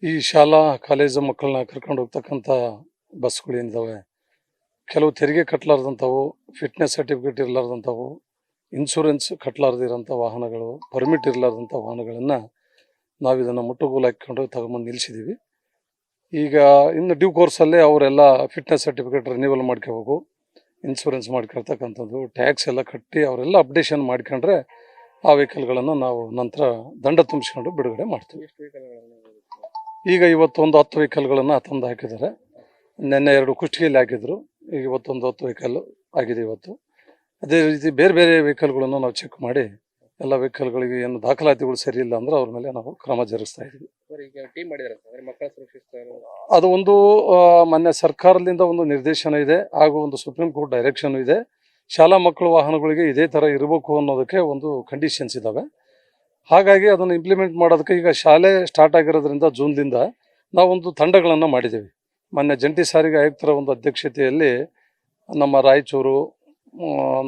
ಈ ಶಾಲಾ ಕಾಲೇಜು ಮಕ್ಕಳನ್ನ ಕರ್ಕೊಂಡು ಹೋಗ್ತಕ್ಕಂಥ ಬಸ್ಗಳು ಏನಿದಾವೆ, ಕೆಲವು ತೆರಿಗೆ ಕಟ್ಟಲಾರ್ದಂಥವು, ಫಿಟ್ನೆಸ್ ಸರ್ಟಿಫಿಕೇಟ್ ಇರಲಾರ್ದಂಥವು, ಇನ್ಶೂರೆನ್ಸ್ ಕಟ್ಟಲಾರ್ದಿರೋಂಥ ವಾಹನಗಳು, ಪರ್ಮಿಟ್ ಇರಲಾರ್ದಂಥ ವಾಹನಗಳನ್ನು ನಾವು ಇದನ್ನು ಮುಟ್ಟುಗೋಲು ಹಾಕಿಕೊಂಡು ತಗೊಂಬಂದು ನಿಲ್ಲಿಸಿದ್ದೀವಿ. ಈಗ ಇನ್ನು ಡ್ಯೂ ಕೋರ್ಸಲ್ಲೇ ಅವರೆಲ್ಲ ಫಿಟ್ನೆಸ್ ಸರ್ಟಿಫಿಕೇಟ್ ರಿನ್ಯೂವಲ್ ಮಾಡ್ಕೋಬೇಕು, ಇನ್ಶೂರೆನ್ಸ್ ಮಾಡ್ಕೊಳ್ತಕ್ಕಂಥದ್ದು, ಟ್ಯಾಕ್ಸ್ ಎಲ್ಲ ಕಟ್ಟಿ ಅವರೆಲ್ಲ ಅಪ್ಡೇಷನ್ ಮಾಡ್ಕೊಂಡ್ರೆ ಆ ವೆಹಿಕಲ್ಗಳನ್ನು ನಾವು ನಂತರ ದಂಡ ತುಂಬಿಸ್ಕೊಂಡು ಬಿಡುಗಡೆ ಮಾಡ್ತೀವಿ. ಈಗ ಇವತ್ತೊಂದು 10 ವೆಹಿಕಲ್ಗಳನ್ನು ತಂದು ಹಾಕಿದ್ದಾರೆ. ನಿನ್ನೆ 2 ಕುಷ್ಟಗಿಯಲ್ಲಿ ಹಾಕಿದ್ರು. ಈಗ ಇವತ್ತೊಂದು 10 ವೆಹಿಕಲ್ ಆಗಿದೆ ಇವತ್ತು. ಅದೇ ರೀತಿ ಬೇರೆ ಬೇರೆ ವೆಹಿಕಲ್ಗಳನ್ನು ನಾವು ಚೆಕ್ ಮಾಡಿ ಎಲ್ಲ ವೆಹಿಕಲ್ಗಳಿಗೆ ಏನು ದಾಖಲಾತಿಗಳು ಸರಿ ಇಲ್ಲ ಅಂದ್ರೆ ಅವ್ರ ಮೇಲೆ ನಾವು ಕ್ರಮ ಜರುಗಿಸ್ತಾ ಇದ್ದೀವಿ. ಅದು ಒಂದು ಮೊನ್ನೆ ಸರ್ಕಾರದಿಂದ ಒಂದು ನಿರ್ದೇಶನ ಇದೆ, ಹಾಗೂ ಒಂದು ಸುಪ್ರೀಂ ಕೋರ್ಟ್ ಡೈರೆಕ್ಷನ್ ಇದೆ. ಶಾಲಾ ಮಕ್ಕಳ ವಾಹನಗಳಿಗೆ ಇದೇ ಥರ ಇರಬೇಕು ಅನ್ನೋದಕ್ಕೆ ಒಂದು ಕಂಡೀಷನ್ಸ್ ಇದ್ದಾವೆ. ಹಾಗಾಗಿ ಅದನ್ನು ಇಂಪ್ಲಿಮೆಂಟ್ ಮಾಡೋದಕ್ಕೆ ಈಗ ಶಾಲೆ ಸ್ಟಾರ್ಟ್ ಆಗಿರೋದ್ರಿಂದ ಜೂನ್ದಿಂದ ನಾವೊಂದು ತಂಡಗಳನ್ನು ಮಾಡಿದ್ದೀವಿ. ಮೊನ್ನೆ ಜಂಟಿ ಸಾರಿಗೆ ಆಯುಕ್ತರ ಒಂದು ಅಧ್ಯಕ್ಷತೆಯಲ್ಲಿ ನಮ್ಮ ರಾಯಚೂರು,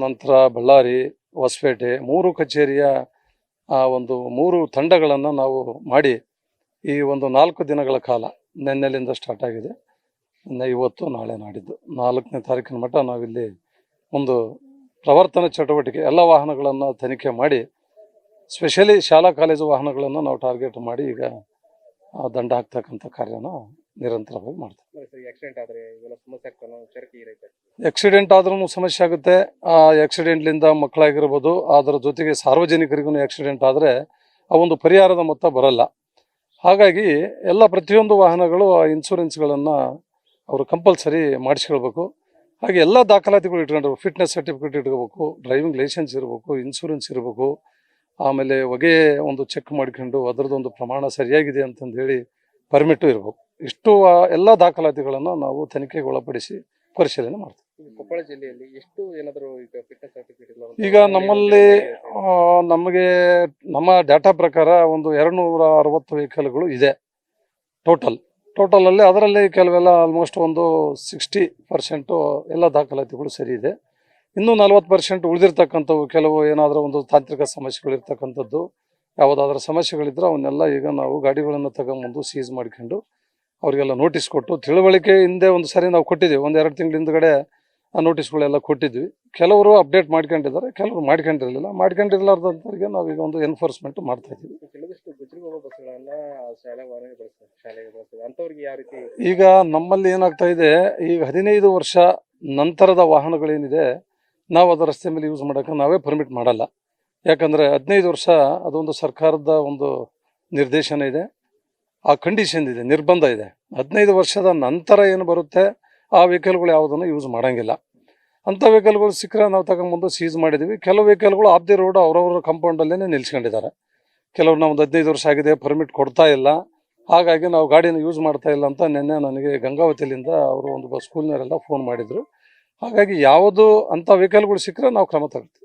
ನಂತರ ಬಳ್ಳಾರಿ, ಹೊಸಪೇಟೆ 3 ಕಚೇರಿಯ ಒಂದು 3 ತಂಡಗಳನ್ನು ನಾವು ಮಾಡಿ ಈ ಒಂದು 4 ದಿನಗಳ ಕಾಲ ನಿನ್ನೆಲಿಂದ ಸ್ಟಾರ್ಟ್ ಆಗಿದೆ. ಇವತ್ತು, ನಾಳೆ, ನಾಡಿದ್ದು 4ನೇ ತಾರೀಕಿನ ಮಟ್ಟ ನಾವಿಲ್ಲಿ ಒಂದು ಪ್ರವರ್ತನ ಚಟುವಟಿಕೆ ಎಲ್ಲ ವಾಹನಗಳನ್ನು ತನಿಖೆ ಮಾಡಿ, ಸ್ಪೆಷಲಿ ಶಾಲಾ ಕಾಲೇಜು ವಾಹನಗಳನ್ನು ನಾವು ಟಾರ್ಗೆಟ್ ಮಾಡಿ ಈಗ ದಂಡ ಹಾಕ್ತಕ್ಕಂಥ ಕಾರ್ಯನ ನಿರಂತರವಾಗಿ ಮಾಡ್ತೀವಿ. ಆಕ್ಸಿಡೆಂಟ್ ಆದ್ರೂ ಸಮಸ್ಯೆ ಆಗುತ್ತೆ. ಆ ಆಕ್ಸಿಡೆಂಟ್ಲಿಂದ ಮಕ್ಕಳಾಗಿರ್ಬೋದು, ಅದರ ಜೊತೆಗೆ ಸಾರ್ವಜನಿಕರಿಗೂ ಆಕ್ಸಿಡೆಂಟ್ ಆದರೆ ಆ ಒಂದು ಪರಿಹಾರದ ಮೊತ್ತ ಬರಲ್ಲ. ಹಾಗಾಗಿ ಎಲ್ಲ ಪ್ರತಿಯೊಂದು ವಾಹನಗಳು ಆ ಇನ್ಶೂರೆನ್ಸ್ಗಳನ್ನು ಅವರು ಕಂಪಲ್ಸರಿ ಮಾಡಿಸ್ಕೊಳ್ಬೇಕು. ಹಾಗೆ ಎಲ್ಲ ದಾಖಲಾತಿಗಳು ಇಟ್ಕೊಂಡಿರ್ಬೇಕು. ಫಿಟ್ನೆಸ್ ಸರ್ಟಿಫಿಕೇಟ್ ಇಟ್ಕೋಬೇಕು, ಡ್ರೈವಿಂಗ್ ಲೈಸೆನ್ಸ್ ಇರಬೇಕು, ಇನ್ಶೂರೆನ್ಸ್ ಇರಬೇಕು, ಆಮೇಲೆ ಹೊಗೆ ಒಂದು ಚೆಕ್ ಮಾಡ್ಕೊಂಡು ಅದರದ್ದೊಂದು ಪ್ರಮಾಣ ಸರಿಯಾಗಿದೆ ಅಂತಂದು ಹೇಳಿ ಪರ್ಮಿಟು ಇರಬೇಕು. ಇಷ್ಟು ಎಲ್ಲ ದಾಖಲಾತಿಗಳನ್ನು ನಾವು ತನಿಖೆಗೆ ಒಳಪಡಿಸಿ ಪರಿಶೀಲನೆ ಮಾಡ್ತೀವಿ. ಕೊಪ್ಪಳ ಜಿಲ್ಲೆಯಲ್ಲಿ ಎಷ್ಟು ಏನಾದರೂ ಫಿಟ್ನೆಸ್ ಸರ್ಟಿಫಿಕೇಟ್ ಈಗ ನಮ್ಮಲ್ಲಿ ನಮ್ಮ ಡಾಟಾ ಪ್ರಕಾರ ಒಂದು 260 ವೆಹಿಕಲ್ಗಳು ಇದೆ ಟೋಟಲಲ್ಲಿ. ಅದರಲ್ಲಿ ಕೆಲವೆಲ್ಲ ಆಲ್ಮೋಸ್ಟ್ ಒಂದು 60% ಎಲ್ಲ ದಾಖಲಾತಿಗಳು ಸರಿ ಇದೆ. ಇನ್ನೂ 40% ಉಳಿದಿರ್ತಕ್ಕಂಥವು, ಕೆಲವು ಏನಾದರೂ ಒಂದು ತಾಂತ್ರಿಕ ಸಮಸ್ಯೆಗಳಿರ್ತಕ್ಕಂಥದ್ದು, ಯಾವುದಾದ್ರೂ ಸಮಸ್ಯೆಗಳಿದ್ರೆ ಅವನ್ನೆಲ್ಲ ಈಗ ನಾವು ಗಾಡಿಗಳನ್ನು ತಗೊಂಬಂದು ಸೀಸ್ ಮಾಡ್ಕೊಂಡು ಅವರಿಗೆಲ್ಲ ನೋಟಿಸ್ ಕೊಟ್ಟು, ತಿಳುವಳಿಕೆ ಹಿಂದೆ ಒಂದು ಸರಿ ನಾವು ಕೊಟ್ಟಿದ್ದೀವಿ, 1-2 ತಿಂಗಳ ಹಿಂದ್ಗಡೆ ಆ ನೋಟಿಸ್ಗಳೆಲ್ಲ ಕೊಟ್ಟಿದ್ವಿ. ಕೆಲವರು ಅಪ್ಡೇಟ್ ಮಾಡ್ಕೊಂಡಿದ್ದಾರೆ, ಕೆಲವರು ಮಾಡ್ಕೊಂಡಿರಲಾರ್ದಂಥವ್ರಿಗೆ ನಾವೀಗ ಒಂದು ಎನ್ಫೋರ್ಸ್ಮೆಂಟ್ ಮಾಡ್ತಾ ಇದ್ದೀವಿ. ಈಗ ನಮ್ಮಲ್ಲಿ ಏನಾಗ್ತಾ ಇದೆ, ಈಗ 15 ವರ್ಷ ನಂತರದ ವಾಹನಗಳೇನಿದೆ ನಾವು ಅದರ ರಸ್ತೆ ಮೇಲೆ ಯೂಸ್ ಮಾಡೋಕೆ ನಾವೇ ಪರ್ಮಿಟ್ ಮಾಡಲ್ಲ. ಯಾಕಂದರೆ 15 ವರ್ಷ ಅದೊಂದು ಸರ್ಕಾರದ ಒಂದು ನಿರ್ದೇಶನ ಇದೆ, ಆ ಕಂಡೀಷನ್ ಇದೆ, ನಿರ್ಬಂಧ ಇದೆ. 15 ವರ್ಷದ ನಂತರ ಏನು ಬರುತ್ತೆ ಆ ವೆಹಿಕಲ್ಗಳು ಯಾವುದನ್ನು ಯೂಸ್ ಮಾಡೋಂಗಿಲ್ಲ. ಅಂಥ ವೆಹಿಕಲ್ಗಳು ಸಿಕ್ಕರೆ ನಾವು ತಗೊಂಬಂದು ಸೀಸ್ ಮಾಡಿದ್ದೀವಿ. ಕೆಲವು ವೆಹಿಕಲ್ಗಳು ಆಫ್ ದಿ ರೋಡ್ ಅವರವರ ಕಾಂಪೌಂಡಲ್ಲೇ ನಿಲ್ಸ್ಕೊಂಡಿದ್ದಾರೆ. ಕೆಲವರು ನಮ್ದು 15 ವರ್ಷ ಆಗಿದೆ, ಪರ್ಮಿಟ್ ಕೊಡ್ತಾ ಇಲ್ಲ, ಹಾಗಾಗಿ ನಾವು ಗಾಡಿನ ಯೂಸ್ ಮಾಡ್ತಾ ಇಲ್ಲ ಅಂತ ನಿನ್ನೆ ನನಗೆ ಗಂಗಾವತಿಲಿಂದ ಅವರು ಒಂದು ಸ್ಕೂಲ್ನವರೆಲ್ಲ ಫೋನ್ ಮಾಡಿದರು. ಹಾಗಾಗಿ ಯಾವುದು ಅಂಥ ವೆಹಿಕಲ್ಗಳು ಸಿಕ್ಕರೆ ನಾವು ಕ್ರಮ ತಗೊಳ್ತೀವಿ.